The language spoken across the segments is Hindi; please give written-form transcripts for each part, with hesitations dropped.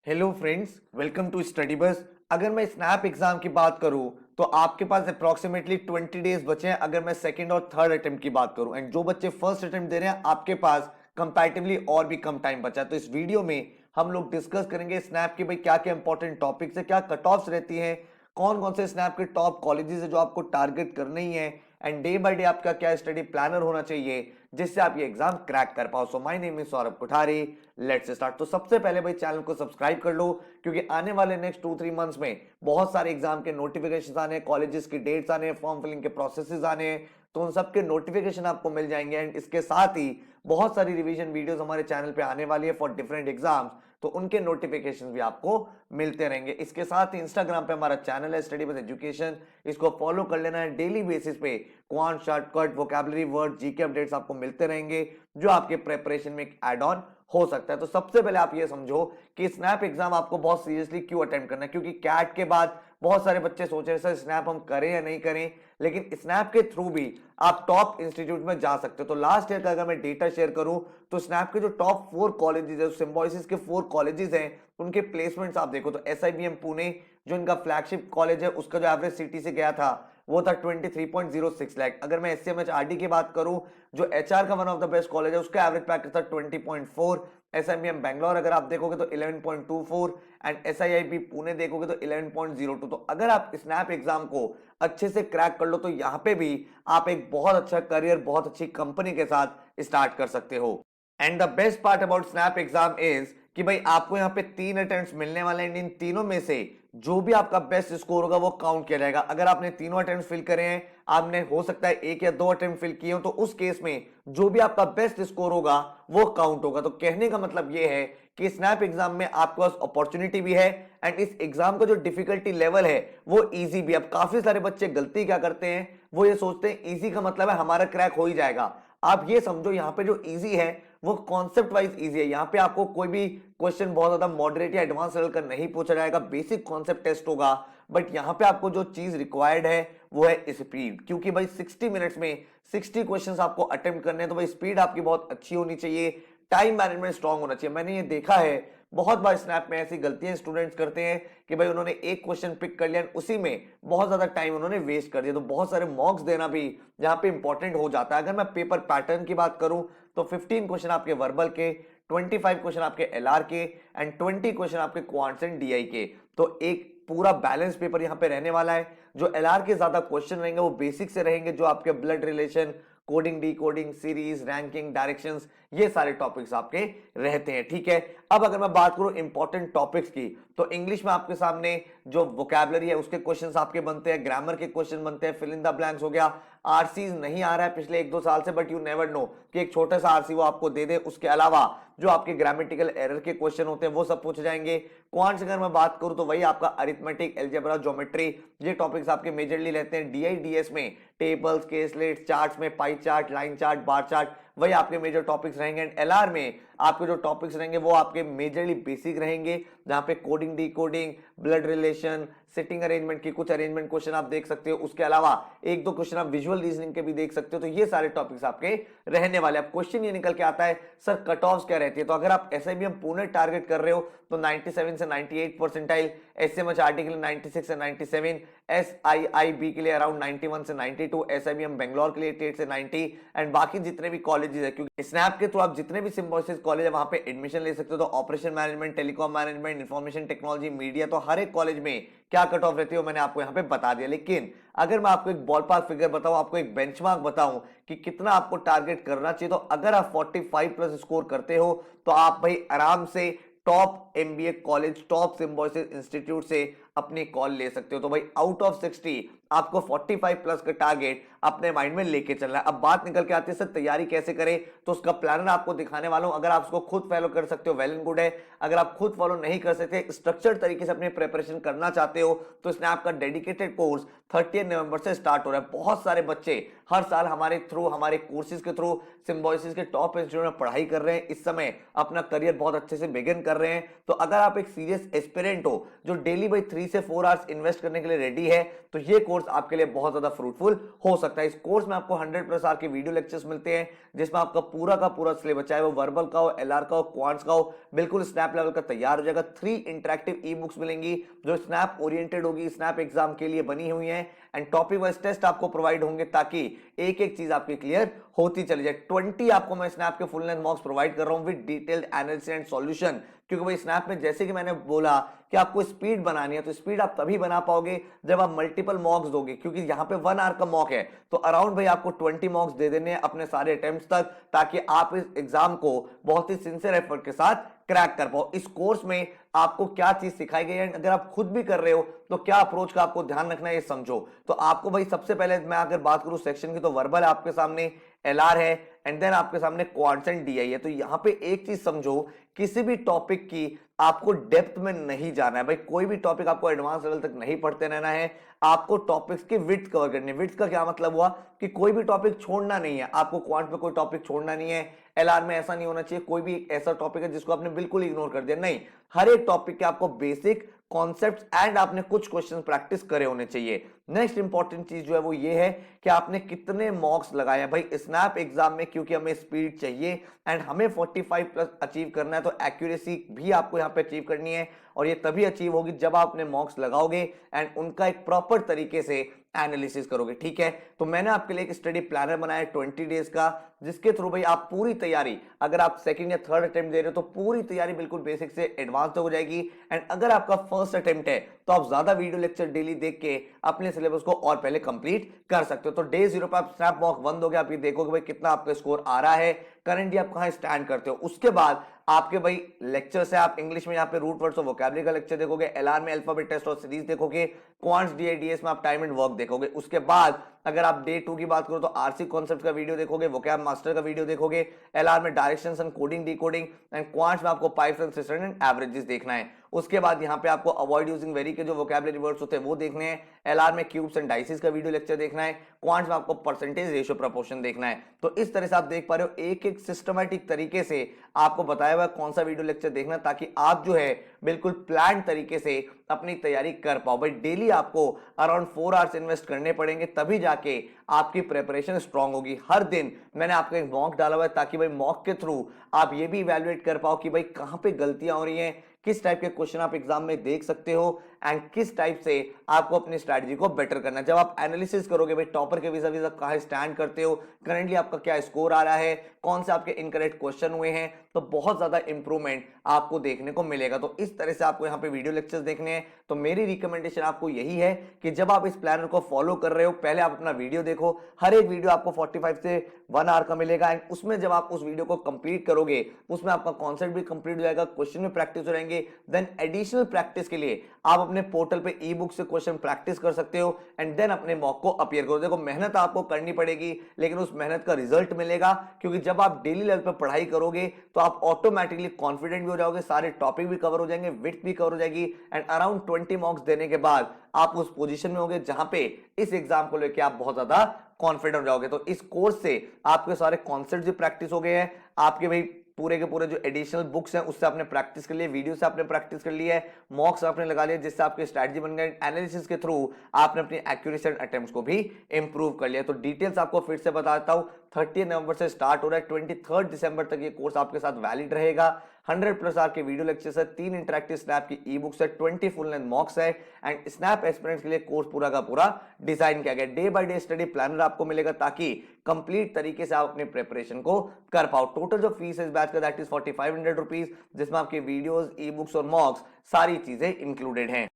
Hello friends, welcome to study bus. अगर मैं स्नैप एग्जाम की बात करूं तो आपके पास अप्रोक्सीमेटली 20 डेज बचे हैं। अगर मैं सेकंड और थर्ड अटेम्प्ट की बात करूं एंड जो बच्चे फर्स्ट अटेम्प्ट दे रहे हैं आपके पास कंपैरेटिवली और भी कम टाइम बचा है। तो इस वीडियो में हम लोग डिस्कस करेंगे स्नैप के भाई क्या क्या इंपॉर्टेंट टॉपिक्स है, क्या कट ऑफ्स रहती हैं, कौन कौन से स्नैप के टॉप कॉलेजेस है जो आपको टारगेट करनी ही है एंड डे बाय डे आपका क्या स्टडी प्लानर होना चाहिए जिससे आप ये एग्जाम क्रैक कर पाओ। So my name is Saurabh Kothari. Let's start. तो सबसे पहले भाई चैनल को सब्सक्राइब कर लो क्योंकि आने वाले नेक्स्ट 2-3 मंथ्स में बहुत सारे एग्जाम के नोटिफिकेशन आने हैं, कॉलेजेस की डेट्स आने हैं, फॉर्म फिलिंग के प्रोसेसेस आने हैं, तो उन सब के नोटिफिकेशन आपको मिल जाएंगे। एंड इसके साथ ही बहुत सारी रिवीजन वीडियोस हमारे चैनल पे आने वाली है फॉर डिफरेंट एग्जाम्स, तो उनके नोटिफिकेशन भी आपको मिलते रहेंगे। इसके साथ ही इंस्टाग्राम पे हमारा चैनल है स्टडी बस एजुकेशन, इसको फॉलो कर लेना है। डेली बेसिस पे quant, shortcut, vocabulary word, GK updates आपको मिलते रहेंगे जो आपके प्रेपरेशन में एक एड ऑन हो सकता है। तो सबसे पहले आप ये समझो कि स्नैप एग्जाम आपको बहुत सीरियसली क्यों अटेम्प्ट करना है, क्योंकि कैट के बाद बहुत सारे बच्चे सोच रहे हैं सर स्नैप हम करें या नहीं करें, लेकिन स्नैप के थ्रू भी आप टॉप इंस्टीट्यूट में जा सकते हो। तो लास्ट ईयर का अगर मैं डेटा शेयर करूं तो स्नैप के जो टॉप 4 कॉलेजेस है, सिम्बोसिस के 4 कॉलेजेस हैं, उनके प्लेसमेंट्स आप देखो तो SIBM पुणे जो इनका फ्लैगशिप कॉलेज है उसका जो एवरेज सिटी से गया था वो था 23.06 लाख। अगर मैं SCMHRD की बात करूं जो HR का one of the best college है उसका एवरेज पैकेज था 20.4। SIBM बैंगलोर अगर आप देखोगे तो 11.24 एंड SIIB पुणे देखोगे तो 11.02। तो अगर आप स्नैप एग्जाम को अच्छे से क्रैक कर लो तो यहाँ पे भी आप एक बहुत अच्छा करियर बहुत अच्छी कंपनी के साथ स्टार्ट कर सकते हो। And the best part about snap exam is कि भाई आपको यहाँ पे 3 अटेम्प्ट्स मिलने वाले हैं। इन तीनों में से जो भी आपका बेस्ट स्कोर होगा वो काउंट किया जाएगा। अगर आपने तीनों अटेम्प्ट फिल करे हैं, आपने हो सकता है 1 या 2 अटेम्प्ट फिल किए हो, तो उस केस में जो भी आपका बेस्ट स्कोर होगा वो काउंट होगा। तो कहने का मतलब ये है कि स्नैप एग्जाम में आपके पास अपॉर्चुनिटी भी है एंड इस एग्जाम का जो डिफिकल्टी लेवल है वो इजी भी। अब काफी सारे बच्चे गलती क्या करते हैं, वो ये सोचते हैं इजी का मतलब है हमारा क्रैक हो ही जाएगा। आप ये समझो यहाँ पे जो इजी है वो कॉन्सेप्ट वाइज इजी है। यहाँ पे आपको कोई भी क्वेश्चन बहुत ज्यादा मॉडरेट या एडवांस लेवल का नहीं पूछा जाएगा, बेसिक कॉन्सेप्ट टेस्ट होगा। बट यहाँ पे आपको जो चीज रिक्वायर्ड है वो है स्पीड, क्योंकि भाई 60 मिनट्स में 60 क्वेश्चंस आपको अटेम्प्ट करने हैं। तो भाई स्पीड आपकी बहुत अच्छी होनी चाहिए, टाइम मैनेजमेंट स्ट्रांग होना चाहिए। मैंने ये देखा है बहुत बार स्नैप में ऐसी गलतियां स्टूडेंट्स करते हैं कि भाई उन्होंने एक क्वेश्चन पिक कर लिया, उसी में बहुत ज्यादा टाइम उन्होंने वेस्ट कर दिया। तो बहुत सारे मॉक्स देना भी जहां पे इंपॉर्टेंट हो जाता है। अगर मैं पेपर पैटर्न की बात करूं तो 15 क्वेश्चन आपके वर्बल के, 25 क्वेश्चन आपके LR के एंड 20 क्वेश्चन आपके क्वांट्स एंड DI के। तो एक पूरा बैलेंस पेपर यहाँ पे रहने वाला है। जो LR के ज्यादा क्वेश्चन रहेंगे वो बेसिक से रहेंगे, जो आपके blood relation, coding, decoding, series, ranking, directions, ये सारे टॉपिक्स आपके रहते हैं। ठीक है, अब अगर मैं बात करूं इंपॉर्टेंट टॉपिक्स की तो इंग्लिश में आपके सामने जो वोकैबुलरी है उसके क्वेश्चंस आपके बनते हैं, ग्रामर के क्वेश्चन बनते हैं, फिल इन द ब्लैंक्स हो गया। आरसीज नहीं आ रहा है पिछले 1-2 साल से, बट यू नेवर नो कि एक छोटा सा आरसी वो आपको दे दे। उसके अलावा जो आपके ग्रामेटिकल एरर के क्वेश्चन होते हैं वो सब पूछे जाएंगे। क्वांट्स अगर मैं बात करूं तो वही आपका अरिथमेटिक, अलजेब्रा, ज्योमेट्री, ये टॉपिक्स आपके मेजरली रहते हैं। DI DS में टेबल्स, केसलेट्स, चार्ट्स में pie chart, line chart, bar chart, वही आपके मेजर टॉपिक्स रहेंगे। एंड LR में आपके जो टॉपिक्स रहेंगे वो आपके मेजरली बेसिक रहेंगे, जहां पे coding, decoding, blood relation, sitting arrangement की कुछ अरेंजमेंट क्वेश्चन आप देख सकते हो। उसके अलावा 1-2 क्वेश्चन आप विजुअल रीजनिंग के भी देख सकते हो। तो ये सारे टॉपिक्स आपके रहने वाले। अब क्वेश्चन ये निकल के आता है सर कट ऑफ क्या रहती है। तो अगर आप SIBM पुणे टारगेट कर रहे हो तो 97 से 98 परसेंटाइल, SMHRD के लिए 96 से 97, SIIB के लिए अराउंड 91 से 92, SIBM बैंगलोर के लिए 88 से 90 एंड बाकी जितने भी कॉलेजेस है, क्योंकि स्नैप के थ्रू आप जितने भी सिम्बोसिस कॉलेज है वहां पे एडमिशन ले सकते हो। तो operation management, telecom management, information technology, media, तो हर एक कॉलेज में क्या कट ऑफ रहती है मैंने आपको यहाँ पे बता दिया। लेकिन अगर मैं आपको एक बॉलपार्क फिगर बताऊं, आपको एक बेंचमार्क बताऊं कि कितना आपको टारगेट करना चाहिए, तो अगर आप 45 प्लस स्कोर करते हो तो आप भाई आराम से top MBA college, top Symbiosis institute से अपनी कॉल ले सकते हो। तो भाई आउट ऑफ 60 आपको 45 प्लस का टारगेट अपने माइंड में लेके चलना है। अब बात निकल के आती है सर तैयारी कैसे करें, तो उसका प्लानर आपको दिखाने वाला हूं। अगर आप उसको खुद फॉलो कर सकते हो वेल एंड गुड है, अगर आप खुद फॉलो नहीं कर सकते, स्ट्रक्चर्ड तरीके से अपनी प्रिपरेशन करना चाहते हो, तो स्नैप का डेडिकेटेड कोर्स 30 नवंबर से स्टार्ट हो रहा है। बहुत सारे बच्चे हर साल हमारे थ्रू, हमारे कोर्सेज के थ्रू सिम्बोसिस के टॉप इंस्टीट्यूट में पढ़ाई कर रहे हैं, इस समय अपना करियर बहुत अच्छे से बिगिन कर रहे हैं। तो अगर आप एक सीरियस एस्पिरेंट हो जो डेली बाई 3 से 4 आवर्स इन्वेस्ट करने के लिए रेडी है तो ये कोर्स आपके लिए बहुत ज्यादा फ्रूटफुल हो सकता है। इस कोर्स में आपको 100+ आवर के वीडियो लेक्चर्स मिलते हैं जिसमें आपका पूरा का पूरा सिलेबस, चाहे वो वर्बल का हो, एलआर का हो, क्वांट्स का हो, बिल्कुल स्नैप लेवल का तैयार हो जाएगा। 3 इंटरेक्टिव ई बुक्स मिलेंगी जो स्नैप ओरिएंटेड होगी, स्नैप एग्जाम के लिए बनी हुई है, एंड टॉपिक वाइज टेस्ट आपको प्रोवाइड होंगे ताकि एक एक चीज आपकी क्लियर होती चली जाए। 20 आपको मैं स्नैप के फुल लेंथ मॉक्स प्रोवाइड कर रहा हूं with detailed analysis and solution, क्योंकि भाई स्नैप में जैसे कि मैंने बोला कि आपको स्पीड बनानी है तो स्पीड आप तभी बना पाओगे जब आप मल्टीपल मॉक्स दोगे, क्योंकि यहां पे 1 आवर का मॉक है तो अराउंड भाई आपको 20 मॉक्स दे देने हैं अपने सारे अटेम्प्ट्स तक, ताकि आप इस एग्जाम को बहुत ही सिंसियर एफर्ट के साथ क्रैक कर पाओ। इस कोर्स में आपको क्या चीज सिखाई गई है, अगर आप खुद भी कर रहे हो तो क्या अप्रोच का आपको ध्यान रखना है ये समझो। तो आपको भाई सबसे पहले मैं अगर बात करूं सेक्शन की तो वर्बल है आपके सामने, एलआर है, एंड देन आपके सामने क्वांट्स एंड डीआई है। तो यहां पे एक चीज समझो, किसी भी टॉपिक की आपको डेप्थ में नहीं जाना है भाई, कोई भी टॉपिक आपको एडवांस लेवल तक नहीं पढ़ते रहना है, आपको टॉपिक्स की विड्थ कवर करनी है। विड्थ का क्या मतलब हुआ कि कोई भी टॉपिक छोड़ना नहीं है, आपको क्वांट में कोई टॉपिक छोड़ना नहीं है, एलआर में ऐसा नहीं होना चाहिए कोई भी ऐसा टॉपिक है जिसको आपने बिल्कुल इग्नोर कर दिया, नहीं, हर एक टॉपिक के आपको बेसिक कॉन्सेप्ट्स एंड आपने कुछ क्वेश्चन प्रैक्टिस करे होने चाहिए। नेक्स्ट इंपॉर्टेंट चीज जो है वो ये है कि आपने कितने मॉक्स लगाए हैं भाई स्नैप एग्जाम में, क्योंकि हमें स्पीड चाहिए एंड हमें 45+ अचीव करना है, तो एक्यूरेसी भी आपको यहां पे अचीव करनी है, और ये तभी अचीव होगी जब आप अपने मॉक्स लगाओगे एंड उनका एक प्रॉपर तरीके से एनालिसिस करोगे। ठीक है, तो मैंने आपके लिए एक स्टडी प्लानर बनाया 20 डेज का, जिसके थ्रू भाई आप पूरी तैयारी, अगर आप सेकंड या थर्ड अटेम्प्ट दे रहे हो तो पूरी तैयारी बिल्कुल बेसिक से एडवांस हो जाएगी, एंड अगर आपका फर्स्ट अटेम्प्ट है तो आप ज्यादा वीडियो लेक्चर डेली देख के अपने सिलेबस को और पहले कंप्लीट कर सकते हो। तो डे 0 पे आप स्नैप मॉक 1 दोगे, आप ये देखोगे भाई कितना आपका स्कोर आ रहा है, करंटली आप कहां स्टैंड करते हो। उसके बाद आपके भाई लेक्चर से आप इंग्लिश में यहाँ पे रूट वर्ड्स और वोकैबुलरी का लेक्चर देखोगे, एलआर में अल्फाबेट टेस्ट और सीरीज देखोगे, क्वांट्स डीआईडीएस में आप टाइम एंड वर्क देखोगे। उसके बाद अगर आप डे 2 की बात करो तो आरसी कॉन्सेप्ट का वीडियो देखोगे, वोकैब मास्टर का वीडियो देखोगे, एलआर में directions and coding decoding, and quants में आपको pipes and system and averages देखना है। उसके बाद यहाँ पे आपको अवॉइड यूजिंग वेरी के जो वोकैबुलरी वर्ड्स होते हैं वो देखने हैं, एलआर में क्यूब्स एंड डाइसिस का वीडियो लेक्चर देखना है, क्वांट्स में आपको परसेंटेज रेशियो प्रोपोर्शन देखना है। तो इस तरह से आप देख पा रहे हो एक एक सिस्टमैटिक तरीके से आपको बताया हुआ कौन सा वीडियो लेक्चर देखना, ताकि आप जो है बिल्कुल प्लान तरीके से अपनी तैयारी कर पाओ। भाई डेली आपको अराउंड 4 आवर्स इन्वेस्ट करने पड़ेंगे, तभी जाके आपकी प्रिपरेशन स्ट्रांग होगी। हर दिन मैंने आपको एक मॉक डाला हुआ है ताकि भाई मॉक के थ्रू आप ये भी इवैल्यूएट कर पाओ कि भाई कहां पे गलतियां हो रही हैं, किस टाइप के क्वेश्चन आप एग्जाम में देख सकते हो, एंड किस टाइप से आपको अपनी स्ट्रैटेजी को बेटर करना है। जब आप एनालिसिस करोगे भाई टॉपर के vis-a-vis आप कहां स्टैंड करते हो, करंटली आपका क्या स्कोर आ रहा है, कौन से आपके इनकरेक्ट क्वेश्चन हुए हैं, तो बहुत ज्यादा इंप्रूवमेंट आपको देखने को मिलेगा। तो इस तरह से आपको यहाँ पे वीडियो लेक्चर्स देखने हैं। तो मेरी रिकमेंडेशन आपको यही है कि जब आप इस प्लानर को फॉलो कर रहे हो, पहले आप अपना वीडियो देखो, हर एक वीडियो आपको 45 से 1 आवर का मिलेगा, एंड उसमें जब आप उस वीडियो को कंप्लीट करोगे उसमें आपका कॉन्सेप्ट भी कंप्लीट हो जाएगा, क्वेश्चन में प्रैक्टिस हो जाएंगे। देन एडिशनल प्रैक्टिस के लिए आप अपने पोर्टल पे ई बुक से क्वेश्चन प्रैक्टिस कर सकते हो, एंड देन अपने मॉक को अपीयर करो। देखो मेहनत आपको करनी पड़ेगी, लेकिन उस मेहनत का रिजल्ट मिलेगा, क्योंकि जब आप डेली लेवल पे पढ़ाई करोगे तो आप ऑटोमेटिकली कॉन्फिडेंट भी हो जाओगे, सारे टॉपिक भी कवर हो जाएंगे, विड्थ भी कवर हो जाएगी, एंड अराउंड 20 मॉक्स देने के बाद आप उस पोजीशन में होगे जहां पे इस एग्जाम को लेकर आप बहुत ज्यादा कॉन्फिडेंट हो जाओगे। तो इस कोर्स से आपके सारे कॉन्सेप्ट भी प्रैक्टिस हो गए हैं, आपके भाई पूरे के पूरे जो एडिशनल बुक्स हैं उससे आपने प्रैक्टिस कर लिए, वीडियो से आपने प्रैक्टिस कर लिया है, मॉक्स आपने लगा लिए जिससे आपकी स्ट्रैटेजी बन गई, एनालिसिस के थ्रू आपने अपनी एक्यूरेसी एंड अटेम्प्ट्स को भी इंप्रूव कर लिया। तो डिटेल्स आपको फिर से बताता हूं, 30 नवंबर से स्टार्ट हो रहा है, 23 दिसंबर तक ये कोर्स आपके साथ वैलिड रहेगा। 100+ आवर के वीडियो लेक्चर्स है, 3 इंटरेक्टिव स्नैप की ई बुक्स है, 20 फुल लेंथ मॉक्स है, एंड स्नैप एस्पिरेंट्स के लिए कोर्स पूरा का पूरा डिजाइन किया गया। Day by day study planner आपको मिलेगा ताकि कंप्लीट तरीके से आप अपनी प्रिपरेशन को कर पाओ। टोटल जो फीस है इस बैच का दैट इज 4500 रुपीज, जिसमें आपके वीडियोस, ई बुक्स और मॉक्स सारी चीजें इंक्लूडेड हैं।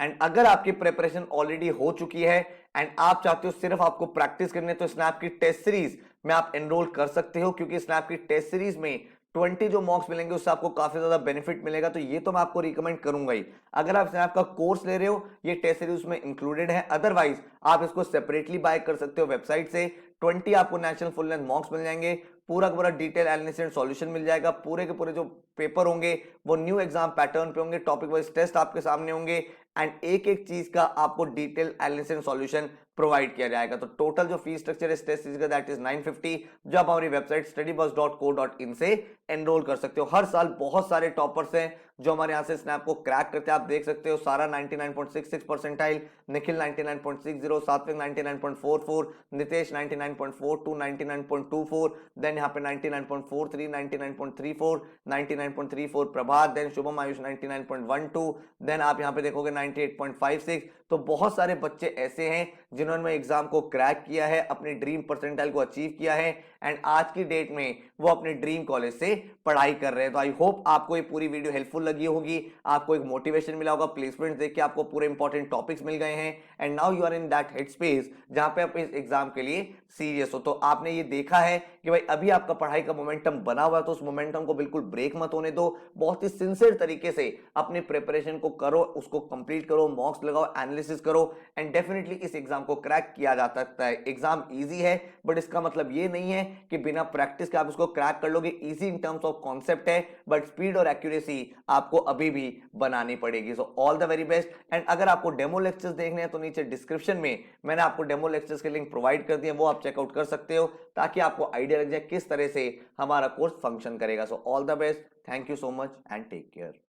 एंड अगर आपकी प्रिपरेशन ऑलरेडी हो चुकी है एंड आप चाहते हो सिर्फ आपको प्रैक्टिस करनी है, तो स्नैप की टेस्ट सीरीज में आप एनरोल कर सकते हो, क्योंकि स्नैप की टेस्ट सीरीज में 20 जो मॉक्स मिलेंगे उससे आपको काफी ज्यादा बेनिफिट मिलेगा। तो ये तो मैं आपको रिकमेंड करूंगा ही। अगर आप स्नैप का कोर्स ले रहे हो ये टेस्ट सीरीज में इंक्लूडेड है, अदरवाइज आप इसको सेपरेटली बाय कर सकते हो वेबसाइट से। 20 आपको नेशनल फुल लेंथ मॉक्स मिल जाएंगे, पूरा का पूरा डिटेल एनालिसिस एंड सॉल्यूशन मिल जाएगा, पूरे के पूरे जो पेपर होंगे वो न्यू एग्जाम पैटर्न पे होंगे, टॉपिक वाइज टेस्ट आपके सामने होंगे, एंड एक एक चीज का आपको detail analysis and solution provide किया जाएगा। तो टोटल जो फीस स्ट्रक्चर है टेस्ट सीरीज का दैट इज 950, जो आप हमारी वेबसाइट studybuzz.co.in से एनरोल कर सकते हो। हर साल बहुत सारे टॉपर्स हैं जो हमारे यहाँ से स्नैप को क्रैक करते हैं। आप देख सकते हो सारा 99.66 परसेंटाइल, निखिल 99.60, सात्विक 99.44, नितेश 99.42, 99.24, देन यहाँ पे 99.43, 99.34, 99.34 प्रभात, देन शुभम आयुष 99.12, देन आप यहाँ पे देखोगे 98.56। तो बहुत सारे बच्चे ऐसे हैं जिन्होंने एग्जाम को क्रैक किया है, अपनी ड्रीम परसेंटाइल को अचीव किया है एंड आज की डेट में वो अपने ड्रीम कॉलेज से पढ़ाई कर रहे हैं। तो आई होप आपको ये पूरी वीडियो हेल्पफुल लगी होगी, आपको एक मोटिवेशन मिला होगा, प्लेसमेंट देख के आपको पूरे इंपॉर्टेंट टॉपिक्स मिल गए हैं and now you are in that head space जहां पे आप इस एग्जाम के लिए सीरियस हो। तो आपने ये देखा है कि भाई अभी आपका पढ़ाई का मोमेंटम बना हुआ है, तो उस मोमेंटम को बिल्कुल ब्रेक मत होने दो, बहुत ही सिंसियर तरीके से अपनी प्रिपरेशन को करो, उसको कंप्लीट करो, मॉक्स लगाओ, एनालिसिस करो एंड डेफिनेटली इस एग्जाम को क्रैक किया जा सकता है। एग्जाम इजी है बट इसका मतलब ये नहीं है कि बिना प्रैक्टिस के आप इसको क्रैक कर लोगे। Easy in terms of concept है बट स्पीड और एक्यूरेसी आपको अभी भी बनानी पड़ेगी। सो all the very best and अगर आपको डेमो लेक्चर्स देखने हैं तो नीचे डिस्क्रिप्शन में मैंने आपको डेमो लेक्चर्स के लिंक प्रोवाइड कर दिए, वो आप चेकआउट कर सकते हो ताकि आपको आइडिया लग जाए किस तरह से हमारा कोर्स फंक्शन करेगा। So all the best, thank you so much and take care.